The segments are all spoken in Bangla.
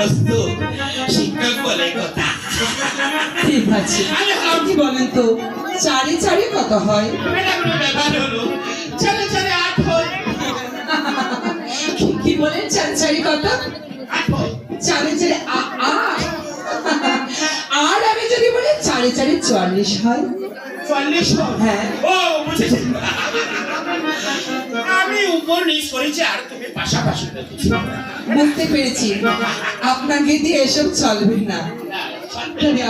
মনস্থ শিক্ষক বলে কথা। ঠিক আছে, আপনি বলেন তো চারে চারে কত হয়? এটা কোনো ব্যাপার হলো? চারে চারে 8 হয়। কি বলেন চারে চারে কত? 8 হয়। চারে চারে আর আমি যদি বলি চারে চারে 44 হয়। 44 হয়? হ্যাঁ। ও বুঝেছি, আমি উপর নিচ করেছি আর তুমি পাশাপাশি দেখেছি। বুঝতে পেরেছি, আপনাকে দিয়ে এসব চলবে না।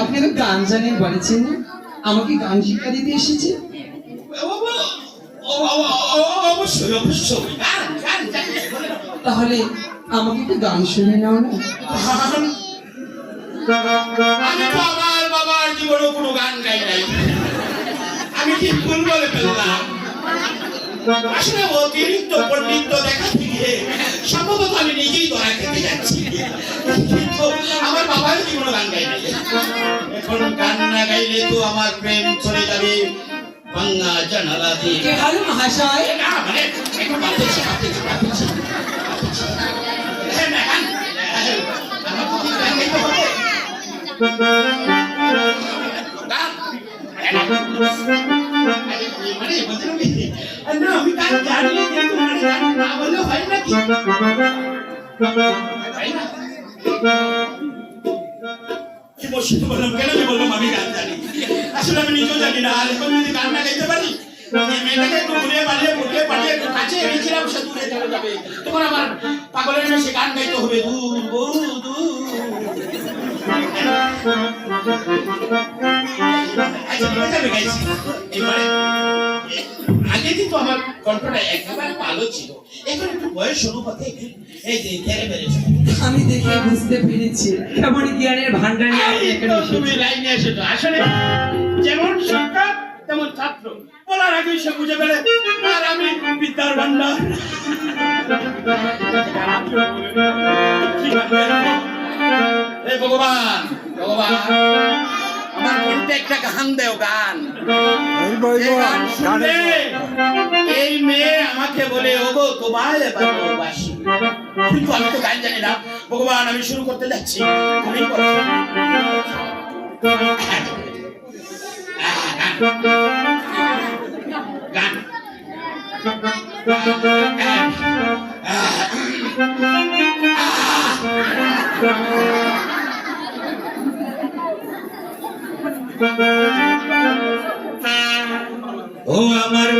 আপনি তো গান জানেন বলেছেন না, আমাকে গান শিক্ষা দিতে এসেছে। অবশ্যই অবশ্যই, তাহলে আমাকে একটু গান শুনে নাও না। আমি তো আমার বাবার জীবনে কোনো গান গাই নাই, আমি কি ভুল বলে ফেললাম? আসলে অতিরিক্ত পণ্ডিত দেখা থেকে সম্ভবত আমি নিজেই ধরা খেতে যাচ্ছি, কিন্তু আমার বাবার জীবনে গান গাই নাই। এখন গান না গাইলে তো আমার প্রেম চলে যাবে বাংলা জানালা দিয়ে। কে ভালো মহাশয়? না মানে একটু ভাবতেছি। আমি গান জানি কিন্তু গান না বললে হয় নাকি? কেন আমি বললাম আমি গান জানি? আসলে আমি নিজেও জানি না। আর এখন যদি গান না গাইতে পারি, মেয়েটাকে একটু ঘুরিয়ে পালিয়ে একটু কাছে এনেছিলাম, সে দূরে চলে যাবে। তখন আমার পাগলের মেয়ে সে গান গাইতে হবে দূর বহু দূর। আগে কিন্তু আমার কণ্ঠটা একেবারে ভালো ছিল, এখন একটু বয়স অনুপাতে এই যে ঘেরে বেড়েছে। আমি দেখে বুঝতে পেরেছি কেমন জ্ঞানের ভান্ডার নিয়ে আপনি এখানে তুমি লাইনে এসেছো। আসলে যেমন শিক্ষক তেমন ছাত্র, বলার আগে সে বুঝে ফেলে। আর আমি বিদ্যার ভান্ডার। হে ভগবান, ভগবান আমার কণ্ঠে একটা গান দেও, গান। গান শুনলে এই মেয়ে আমাকে বলে ওগো তোমায় ভালোবাসি, কিন্তু আমি তো গান জানি না। ভগবান আমি শুরু করতে যাচ্ছি, তুমি গান। ও আমার